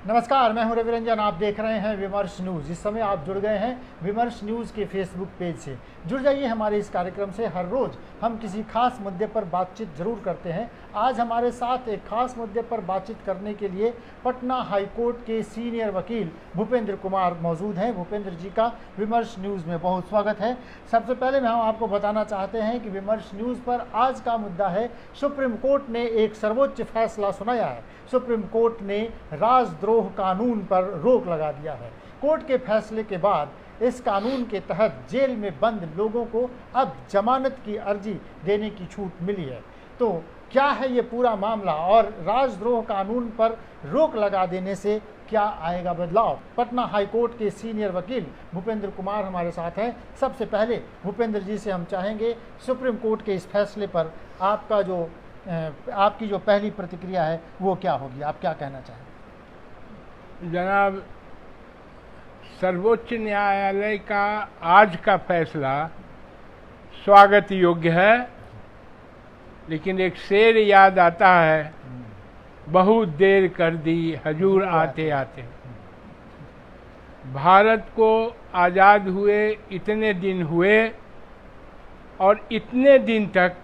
नमस्कार, मैं हूं रवि रंजन। आप देख रहे हैं विमर्श न्यूज़। इस समय आप जुड़ गए हैं विमर्श न्यूज़ के फेसबुक पेज से। जुड़ जाइए हमारे इस कार्यक्रम से। हर रोज़ हम किसी खास मुद्दे पर बातचीत जरूर करते हैं। आज हमारे साथ एक खास मुद्दे पर बातचीत करने के लिए पटना हाईकोर्ट के सीनियर वकील भूपेंद्र कुमार मौजूद हैं। भूपेंद्र जी का विमर्श न्यूज़ में बहुत स्वागत है। सबसे पहले हम आपको बताना चाहते हैं कि विमर्श न्यूज़ पर आज का मुद्दा है, सुप्रीम कोर्ट ने एक सर्वोच्च फैसला सुनाया है। सुप्रीम कोर्ट ने राजद्रोह कानून पर रोक लगा दिया है। कोर्ट के फैसले के बाद इस कानून के तहत जेल में बंद लोगों को अब जमानत की अर्जी देने की छूट मिली है। तो क्या है ये पूरा मामला और राजद्रोह कानून पर रोक लगा देने से क्या आएगा बदलाव? पटना हाईकोर्ट के सीनियर वकील भूपेंद्र कुमार हमारे साथ हैं। सबसे पहले भूपेंद्र जी से हम चाहेंगे, सुप्रीम कोर्ट के इस फैसले पर आपकी जो पहली प्रतिक्रिया है वो क्या होगी? आप क्या कहना चाहेंगे? जनाब, सर्वोच्च न्यायालय का आज का फैसला स्वागत योग्य है, लेकिन एक शेर याद आता है, बहुत देर कर दी हजूर आते आते। भारत को आज़ाद हुए इतने दिन हुए और इतने दिन तक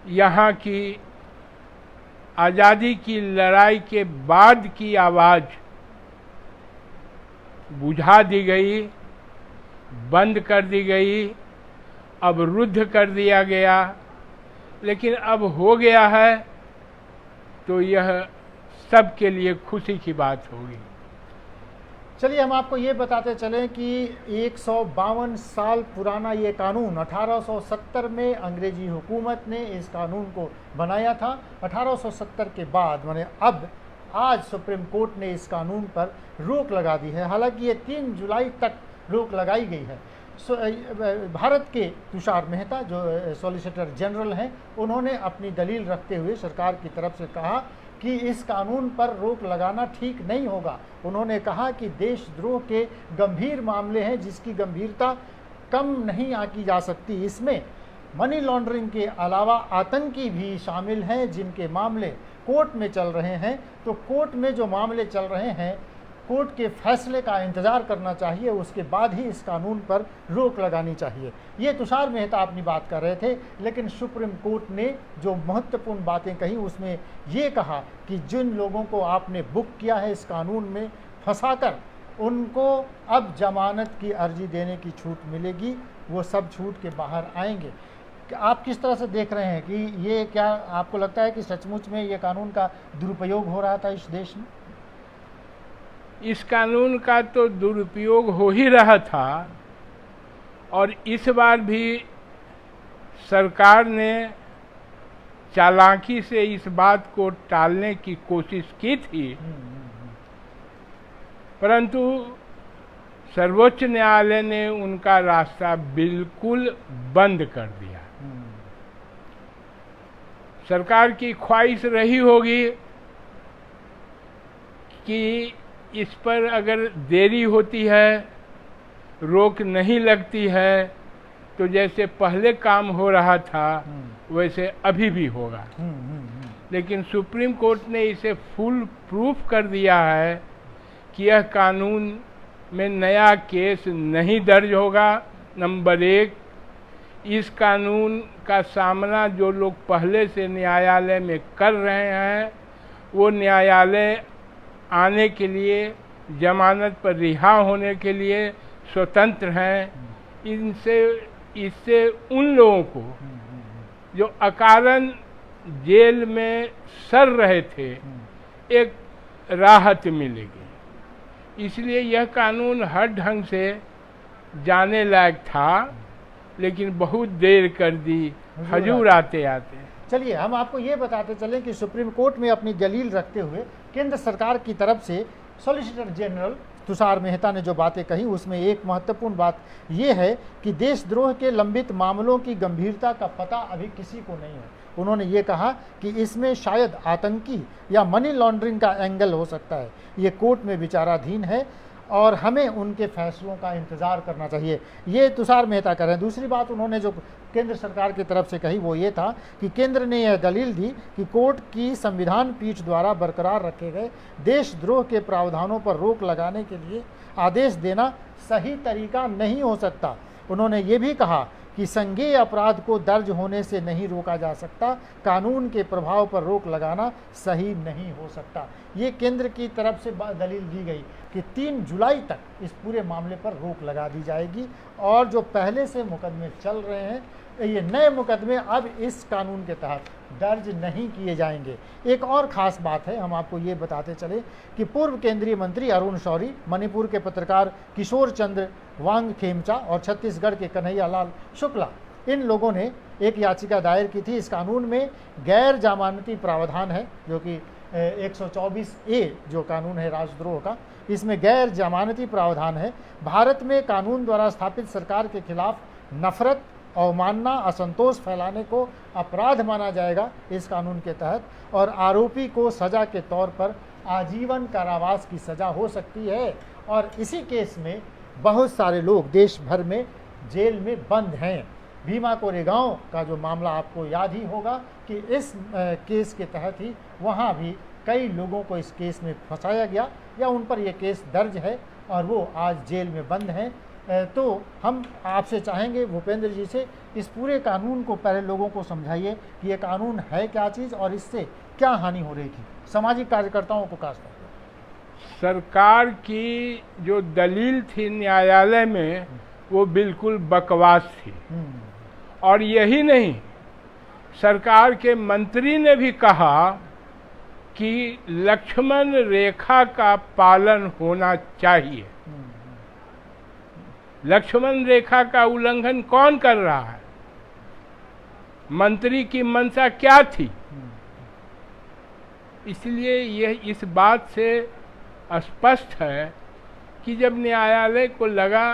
यहाँ की आज़ादी की लड़ाई के बाद की आवाज़ बुझा दी गई, बंद कर दी गई, अवरुद्ध कर दिया गया। लेकिन अब हो गया है तो यह सबके लिए खुशी की बात होगी। चलिए, हम आपको ये बताते चलें कि 152 साल पुराना ये कानून 1870 में अंग्रेजी हुकूमत ने इस कानून को बनाया था। 1870 के बाद माने अब आज सुप्रीम कोर्ट ने इस कानून पर रोक लगा दी है। हालांकि ये 3 जुलाई तक रोक लगाई गई है। भारत के तुषार मेहता जो सॉलिसिटर जनरल हैं, उन्होंने अपनी दलील रखते हुए सरकार की तरफ से कहा कि इस कानून पर रोक लगाना ठीक नहीं होगा। उन्होंने कहा कि देशद्रोह के गंभीर मामले हैं जिसकी गंभीरता कम नहीं आंकी जा सकती। इसमें मनी लॉन्ड्रिंग के अलावा आतंकी भी शामिल हैं जिनके मामले कोर्ट में चल रहे हैं। तो कोर्ट में जो मामले चल रहे हैं, कोर्ट के फैसले का इंतज़ार करना चाहिए, उसके बाद ही इस कानून पर रोक लगानी चाहिए। ये तुषार मेहता अपनी बात कर रहे थे, लेकिन सुप्रीम कोर्ट ने जो महत्वपूर्ण बातें कही उसमें ये कहा कि जिन लोगों को आपने बुक किया है इस कानून में फंसाकर, उनको अब जमानत की अर्जी देने की छूट मिलेगी, वो सब छूट के बाहर आएंगे। आप किस तरह से देख रहे हैं कि ये क्या आपको लगता है कि सचमुच में ये कानून का दुरुपयोग हो रहा था इस देश में? इस कानून का तो दुरुपयोग हो ही रहा था और इस बार भी सरकार ने चालाकी से इस बात को टालने की कोशिश की थी, परंतु सर्वोच्च न्यायालय ने उनका रास्ता बिल्कुल बंद कर दिया। सरकार की ख्वाहिश रही होगी कि इस पर अगर देरी होती है, रोक नहीं लगती है, तो जैसे पहले काम हो रहा था वैसे अभी भी होगा। लेकिन सुप्रीम कोर्ट ने इसे फुल प्रूफ कर दिया है कि यह कानून में नया केस नहीं दर्ज होगा। नंबर 1, इस कानून का सामना जो लोग पहले से न्यायालय में कर रहे हैं, वो न्यायालय आने के लिए, जमानत पर रिहा होने के लिए स्वतंत्र हैं। इससे उन लोगों को जो अकारण जेल में सड़ रहे थे एक राहत मिलेगी। इसलिए यह कानून हर ढंग से जाने लायक था, लेकिन बहुत देर कर दी हजूर आते आते। चलिए, हम आपको ये बताते चलें कि सुप्रीम कोर्ट में अपनी दलील रखते हुए केंद्र सरकार की तरफ से सॉलिसिटर जनरल तुषार मेहता ने जो बातें कही उसमें एक महत्वपूर्ण बात यह है कि देशद्रोह के लंबित मामलों की गंभीरता का पता अभी किसी को नहीं है। उन्होंने ये कहा कि इसमें शायद आतंकी या मनी लॉन्ड्रिंग का एंगल हो सकता है। ये कोर्ट में विचाराधीन है और हमें उनके फैसलों का इंतज़ार करना चाहिए। ये तुषार मेहता कर रहे हैं। दूसरी बात उन्होंने जो केंद्र सरकार की तरफ से कही वो ये था कि केंद्र ने यह दलील दी कि कोर्ट की संविधान पीठ द्वारा बरकरार रखे गए देशद्रोह के प्रावधानों पर रोक लगाने के लिए आदेश देना सही तरीका नहीं हो सकता। उन्होंने ये भी कहा कि संज्ञेय अपराध को दर्ज होने से नहीं रोका जा सकता, कानून के प्रभाव पर रोक लगाना सही नहीं हो सकता। ये केंद्र की तरफ से दलील दी गई कि 3 जुलाई तक इस पूरे मामले पर रोक लगा दी जाएगी और जो पहले से मुकदमे चल रहे हैं ये नए मुकदमे अब इस कानून के तहत दर्ज नहीं किए जाएंगे। एक और ख़ास बात है, हम आपको ये बताते चले कि पूर्व केंद्रीय मंत्री अरुण शौरी, मणिपुर के पत्रकार किशोर चंद्र वांगखेमचा और छत्तीसगढ़ के कन्हैया लाल शुक्ला, इन लोगों ने एक याचिका दायर की थी। इस कानून में गैर जमानती प्रावधान है जो कि 124A जो कानून है राजद्रोह का, इसमें गैर जमानती प्रावधान है। भारत में कानून द्वारा स्थापित सरकार के खिलाफ नफरत, अवमानना, असंतोष फैलाने को अपराध माना जाएगा इस कानून के तहत, और आरोपी को सजा के तौर पर आजीवन कारावास की सजा हो सकती है। और इसी केस में बहुत सारे लोग देश भर में जेल में बंद हैं। भीमा कोरेगांव का जो मामला आपको याद ही होगा कि इस केस के तहत ही वहाँ भी कई लोगों को इस केस में फंसाया गया या उन पर यह केस दर्ज है और वो आज जेल में बंद हैं। तो हम आपसे चाहेंगे भूपेंद्र जी से, इस पूरे कानून को पहले लोगों को समझाइए कि ये कानून है क्या चीज़ और इससे क्या हानि हो रही थी सामाजिक कार्यकर्ताओं को खासतौर पर। सरकार की जो दलील थी न्यायालय में वो बिल्कुल बकवास थी। और यही नहीं, सरकार के मंत्री ने भी कहा कि लक्ष्मण रेखा का पालन होना चाहिए। लक्ष्मण रेखा का उल्लंघन कौन कर रहा है? मंत्री की मंशा क्या थी? इसलिए यह इस बात से स्पष्ट है कि जब न्यायालय को लगा,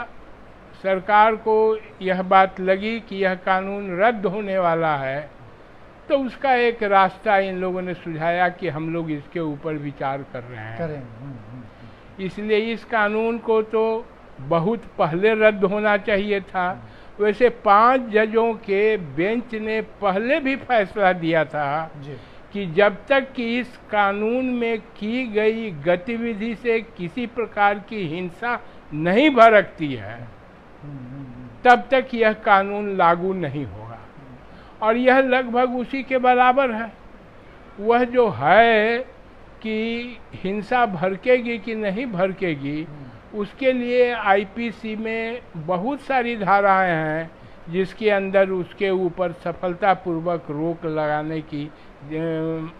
सरकार को यह बात लगी कि यह कानून रद्द होने वाला है, तो उसका एक रास्ता इन लोगों ने सुझाया कि हम लोग इसके ऊपर विचार कर रहे हैं। इसलिए इस कानून को तो बहुत पहले रद्द होना चाहिए था। वैसे 5 जजों के बेंच ने पहले भी फैसला दिया था कि जब तक कि इस कानून में की गई गतिविधि से किसी प्रकार की हिंसा नहीं भड़कती है तब तक यह कानून लागू नहीं होगा। और यह लगभग उसी के बराबर है। वह जो है कि हिंसा भड़केगी कि नहीं भड़केगी, उसके लिए आईपीसी में बहुत सारी धाराएं हैं जिसके अंदर उसके ऊपर सफलतापूर्वक रोक लगाने की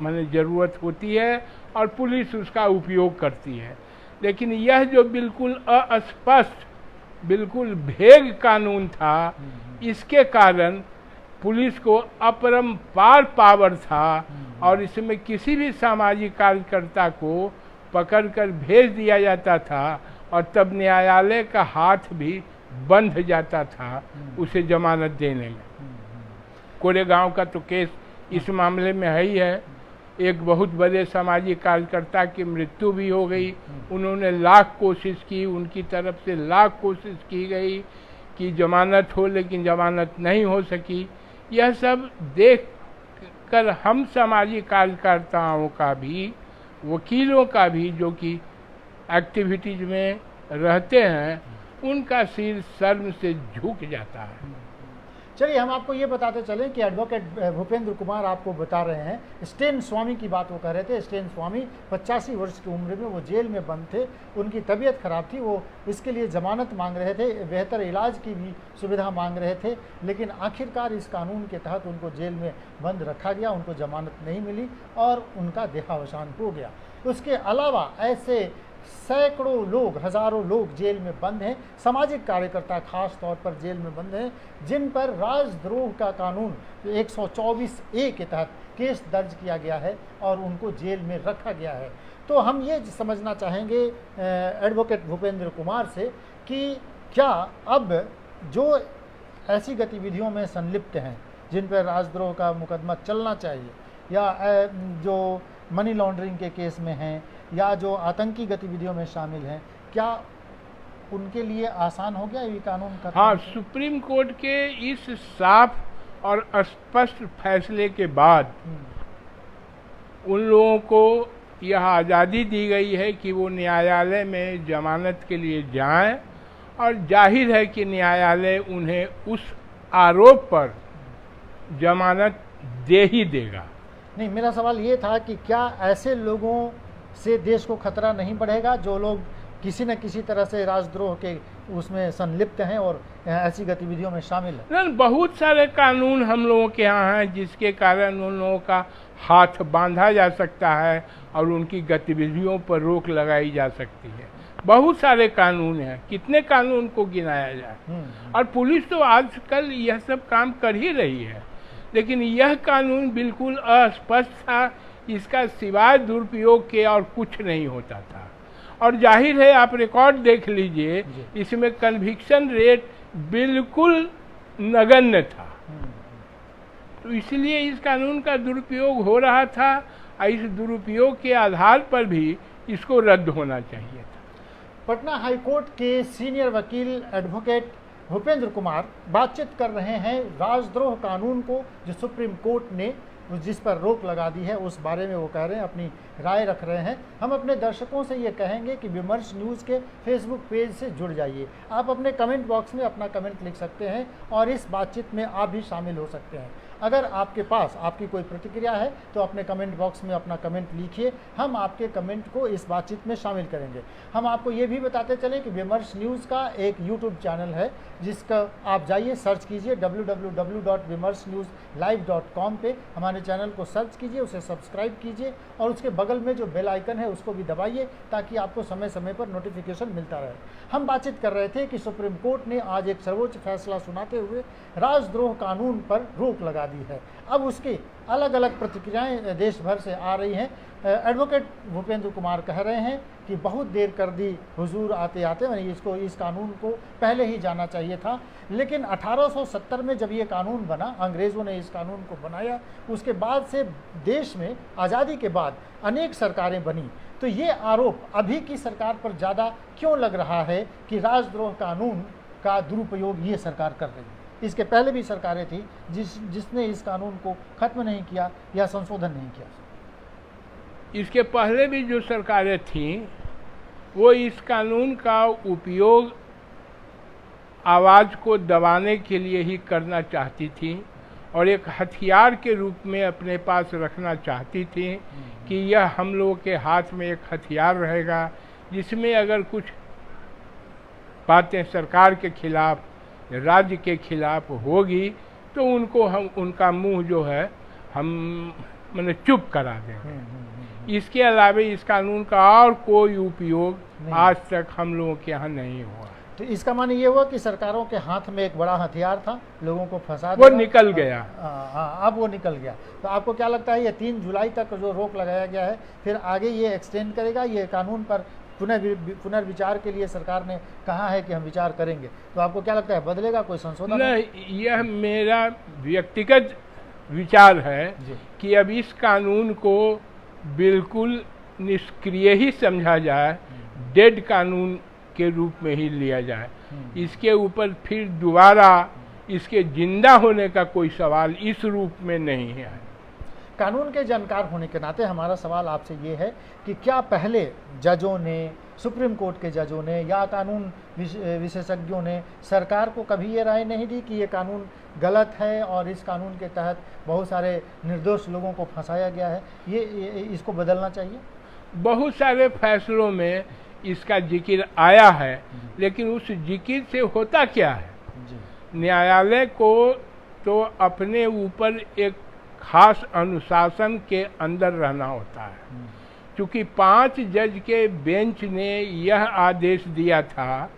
माने ज़रूरत होती है और पुलिस उसका उपयोग करती है। लेकिन यह जो बिल्कुल अस्पष्ट, बिल्कुल भेग कानून था, इसके कारण पुलिस को अपरंपार पावर था और इसमें किसी भी सामाजिक कार्यकर्ता को पकड़कर भेज दिया जाता था और तब न्यायालय का हाथ भी बंध जाता था उसे जमानत देने में। कोरेगांव का तो केस इस मामले में है ही है। एक बहुत बड़े सामाजिक कार्यकर्ता की मृत्यु भी हो गई। उन्होंने लाख कोशिश की, उनकी तरफ से लाख कोशिश की गई कि जमानत हो, लेकिन जमानत नहीं हो सकी। यह सब देख कर हम सामाजिक कार्यकर्ताओं का भी, वकीलों का भी जो कि एक्टिविटीज में रहते हैं, उनका सिर शर्म से झुक जाता है। चलिए हम आपको ये बताते चलें कि एडवोकेट भूपेंद्र कुमार आपको बता रहे हैं, स्टेन स्वामी की बात वो कर रहे थे। स्टेन स्वामी 85 वर्ष की उम्र में वो जेल में बंद थे, उनकी तबीयत खराब थी, वो इसके लिए ज़मानत मांग रहे थे, बेहतर इलाज की भी सुविधा मांग रहे थे, लेकिन आखिरकार इस कानून के तहत उनको जेल में बंद रखा गया, उनको ज़मानत नहीं मिली और उनका देहावसान हो गया। उसके अलावा ऐसे सैकड़ों लोग, हजारों लोग जेल में बंद हैं, सामाजिक कार्यकर्ता खास तौर पर जेल में बंद हैं, जिन पर राजद्रोह का कानून 124A के तहत केस दर्ज किया गया है और उनको जेल में रखा गया है। तो हम ये समझना चाहेंगे एडवोकेट भूपेंद्र कुमार से कि क्या अब जो ऐसी गतिविधियों में संलिप्त हैं जिन पर राजद्रोह का मुकदमा चलना चाहिए, या जो मनी लॉन्ड्रिंग के केस में हैं, या जो आतंकी गतिविधियों में शामिल हैं, क्या उनके लिए आसान हो गया ये कानून का? हाँ, सुप्रीम कोर्ट के इस साफ और स्पष्ट फैसले के बाद उन लोगों को यह आज़ादी दी गई है कि वो न्यायालय में जमानत के लिए जाएं, और जाहिर है कि न्यायालय उन्हें उस आरोप पर जमानत दे ही देगा। नहीं, मेरा सवाल ये था कि क्या ऐसे लोगों से देश को खतरा नहीं बढ़ेगा जो लोग किसी न किसी तरह से राजद्रोह के उसमें संलिप्त हैं और ऐसी गतिविधियों में शामिल हैं? नहीं, बहुत सारे कानून हम लोगों के यहाँ हैं जिसके कारण उन लोगों का हाथ बांधा जा सकता है और उनकी गतिविधियों पर रोक लगाई जा सकती है। बहुत सारे कानून हैं, कितने कानून को गिनाया जाए। और पुलिस तो आजकल यह सब काम कर ही रही है, लेकिन यह कानून बिल्कुल अस्पष्ट था, इसका सिवाय दुरुपयोग के और कुछ नहीं होता था। और जाहिर है, आप रिकॉर्ड देख लीजिए, इसमें कन्विक्शन रेट बिल्कुल नगण्य था। तो इसलिए इस कानून का दुरुपयोग हो रहा था, और इस दुरुपयोग के आधार पर भी इसको रद्द होना चाहिए था। पटना हाईकोर्ट के सीनियर वकील एडवोकेट भूपेंद्र कुमार बातचीत कर रहे हैं राजद्रोह कानून को जो सुप्रीम कोर्ट ने जिस पर रोक लगा दी है उस बारे में वो कह रहे हैं, अपनी राय रख रहे हैं। हम अपने दर्शकों से ये कहेंगे कि विमर्श न्यूज़ के फेसबुक पेज से जुड़ जाइए। आप अपने कमेंट बॉक्स में अपना कमेंट लिख सकते हैं और इस बातचीत में आप भी शामिल हो सकते हैं। अगर आपके पास आपकी कोई प्रतिक्रिया है तो अपने कमेंट बॉक्स में अपना कमेंट लिखिए, हम आपके कमेंट को इस बातचीत में शामिल करेंगे। हम आपको ये भी बताते चलें कि विमर्श न्यूज़ का एक यूट्यूब चैनल है जिसका आप जाइए, सर्च कीजिए www.vimersnewslive.com पे हमारे चैनल को सर्च कीजिए, उसे सब्सक्राइब कीजिए और उसके बगल में जो बेल आइकन है उसको भी दबाइए ताकि आपको समय समय पर नोटिफिकेशन मिलता रहे। हम बातचीत कर रहे थे कि सुप्रीम कोर्ट ने आज एक सर्वोच्च फैसला सुनाते हुए राजद्रोह कानून पर रोक लगा दी है। अब उसकी अलग अलग प्रतिक्रियाएं देश भर से आ रही हैं। एडवोकेट भूपेंद्र कुमार कह रहे हैं कि बहुत देर कर दी हुजूर आते आते, इस कानून को पहले ही जाना चाहिए था। लेकिन 1870 में जब ये कानून बना, अंग्रेज़ों ने इस कानून को बनाया, उसके बाद से देश में आज़ादी के बाद अनेक सरकारें बनी। तो ये आरोप अभी की सरकार पर ज़्यादा क्यों लग रहा है कि राजद्रोह कानून का दुरुपयोग ये सरकार कर रही है? इसके पहले भी सरकारें थी जिसने इस कानून को खत्म नहीं किया या संशोधन नहीं किया। इसके पहले भी जो सरकारें थीं वो इस कानून का उपयोग आवाज़ को दबाने के लिए ही करना चाहती थी और एक हथियार के रूप में अपने पास रखना चाहती थी कि यह हम लोगों के हाथ में एक हथियार रहेगा जिसमें अगर कुछ बातें सरकार के खिलाफ, राज्य के खिलाफ होगी तो उनका मुंह जो है हम मैंने चुप करा देंगे। इसके अलावा इस कानून का और कोई उपयोग आज तक हम लोगों के यहाँ नहीं हुआ। तो इसका माने ये हुआ कि सरकारों के हाथ में एक बड़ा हथियार था, लोगों को फंसा वो निकल गया। अब वो निकल गया। तो आपको क्या लगता है ये 3 जुलाई तक जो रोक लगाया गया है फिर आगे ये एक्सटेंड करेगा? ये कानून पर पुनर्विचार के लिए सरकार ने कहा है कि हम विचार करेंगे, तो आपको क्या लगता है बदलेगा, कोई संशोधन? नहीं, यह मेरा व्यक्तिगत विचार है कि अब इस कानून को बिल्कुल निष्क्रिय ही समझा जाए, डेड कानून के रूप में ही लिया जाए। इसके ऊपर फिर दोबारा इसके जिंदा होने का कोई सवाल इस रूप में नहीं है। कानून के जानकार होने के नाते हमारा सवाल आपसे ये है कि क्या पहले जजों ने, सुप्रीम कोर्ट के जजों ने या कानून विशेषज्ञों ने सरकार को कभी ये राय नहीं दी कि ये कानून गलत है और इस कानून के तहत बहुत सारे निर्दोष लोगों को फंसाया गया है, ये इसको बदलना चाहिए? बहुत सारे फैसलों में इसका जिक्र आया है, लेकिन उस जिक्र से होता क्या है? न्यायालय को तो अपने ऊपर एक खास अनुशासन के अंदर रहना होता है। क्योंकि 5 जज के बेंच ने यह आदेश दिया था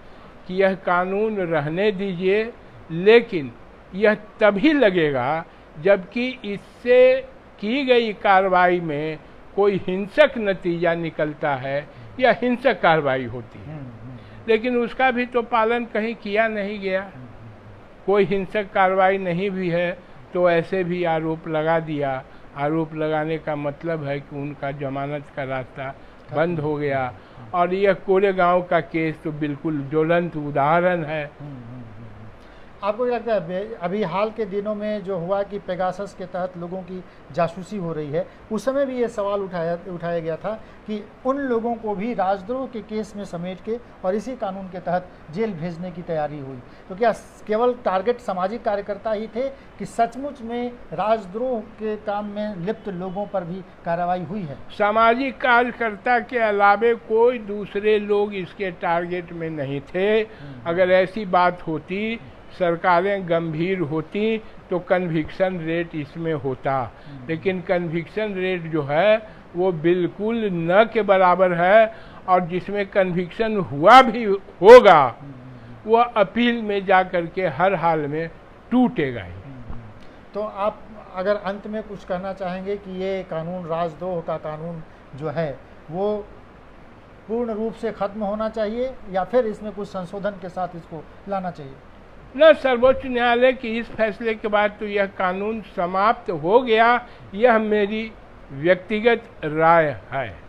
कि यह कानून रहने दीजिए, लेकिन यह तभी लगेगा जबकि इससे की गई कार्रवाई में कोई हिंसक नतीजा निकलता है या हिंसक कार्रवाई होती है। लेकिन उसका भी तो पालन कहीं किया नहीं गया। कोई हिंसक कार्रवाई नहीं भी है तो ऐसे भी आरोप लगा दिया। आरोप लगाने का मतलब है कि उनका जमानत का रास्ता बंद हो गया। और यह कोरेगांव का केस तो बिल्कुल ज्वलंत उदाहरण है। आपको क्या लगता है अभी हाल के दिनों में जो हुआ कि पेगासस के तहत लोगों की जासूसी हो रही है, उस समय भी ये सवाल उठाया गया था कि उन लोगों को भी राजद्रोह के केस में समेट के और इसी कानून के तहत जेल भेजने की तैयारी हुई। तो क्या केवल टारगेट सामाजिक कार्यकर्ता ही थे कि सचमुच में राजद्रोह के काम में लिप्त लोगों पर भी कार्रवाई हुई है? सामाजिक कार्यकर्ता के अलावे कोई दूसरे लोग इसके टारगेट में नहीं थे। अगर ऐसी बात होती, सरकारें गंभीर होती, तो कन्विक्शन रेट इसमें होता। लेकिन कन्विक्शन रेट जो है वो बिल्कुल न के बराबर है, और जिसमें कन्विक्शन हुआ भी होगा वह अपील में जा कर के हर हाल में टूटेगा ही। तो आप अगर अंत में कुछ कहना चाहेंगे कि ये कानून, राजद्रोह का कानून जो है वो पूर्ण रूप से खत्म होना चाहिए या फिर इसमें कुछ संशोधन के साथ इसको लाना चाहिए? न, सर्वोच्च न्यायालय के इस फैसले के बाद तो यह कानून समाप्त हो गया, यह मेरी व्यक्तिगत राय है।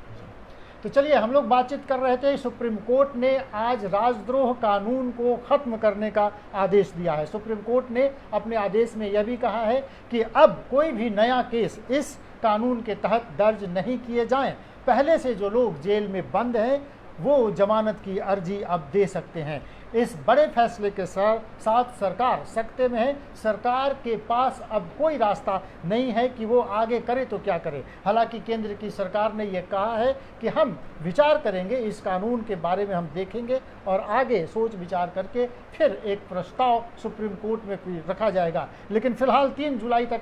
तो चलिए, हम लोग बातचीत कर रहे थे, सुप्रीम कोर्ट ने आज राजद्रोह कानून को खत्म करने का आदेश दिया है। सुप्रीम कोर्ट ने अपने आदेश में यह भी कहा है कि अब कोई भी नया केस इस कानून के तहत दर्ज नहीं किए जाएं। पहले से जो लोग जेल में बंद हैं वो जमानत की अर्जी अब दे सकते हैं। इस बड़े फैसले के साथ सरकार सकते में है। सरकार के पास अब कोई रास्ता नहीं है कि वो आगे करे तो क्या करे। हालांकि केंद्र की सरकार ने ये कहा है कि हम विचार करेंगे, इस कानून के बारे में हम देखेंगे और आगे सोच विचार करके फिर एक प्रस्ताव सुप्रीम कोर्ट में रखा जाएगा। लेकिन फिलहाल 3 जुलाई तक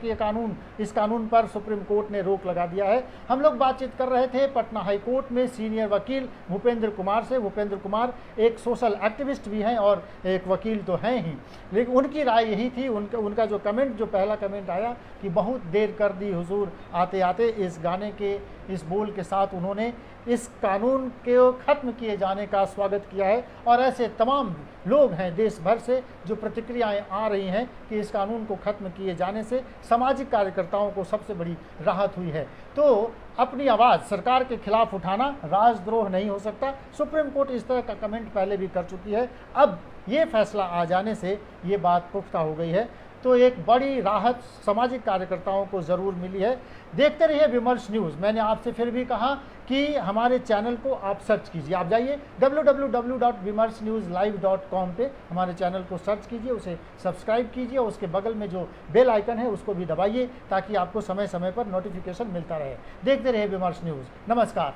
इस कानून पर सुप्रीम कोर्ट ने रोक लगा दिया है। हम लोग बातचीत कर रहे थे पटना हाई कोर्ट में सीनियर वकील भूपेंद्र कुमार से। भूपेंद्र कुमार एक सोशल एक्टिविस्ट भी हैं और एक वकील तो हैं ही, लेकिन उनकी राय यही थी, उनका जो कमेंट, जो पहला कमेंट आया कि बहुत देर कर दी हुजूर आते आते, इस गाने के इस बोल के साथ उन्होंने इस कानून के खत्म किए जाने का स्वागत किया है। और ऐसे तमाम लोग हैं देश भर से जो प्रतिक्रियाएं आ रही हैं कि इस कानून को खत्म किए जाने से सामाजिक कार्यकर्ताओं को सबसे बड़ी राहत हुई है। तो अपनी आवाज़ सरकार के खिलाफ उठाना राजद्रोह नहीं हो सकता। सुप्रीम कोर्ट इस तरह का कमेंट पहले भी कर चुकी है। अब ये फैसला आ जाने से ये बात पुख्ता हो गई है। तो एक बड़ी राहत सामाजिक कार्यकर्ताओं को ज़रूर मिली है। देखते रहिए विमर्श न्यूज़। मैंने आपसे फिर भी कहा कि हमारे चैनल को आप सर्च कीजिए, आप जाइए www.vimarsnewslive.com पे हमारे चैनल को सर्च कीजिए, उसे सब्सक्राइब कीजिए और उसके बगल में जो बेल आइकन है उसको भी दबाइए ताकि आपको समय समय पर नोटिफिकेशन मिलता रहे। देखते रहिए विमर्श न्यूज़। नमस्कार।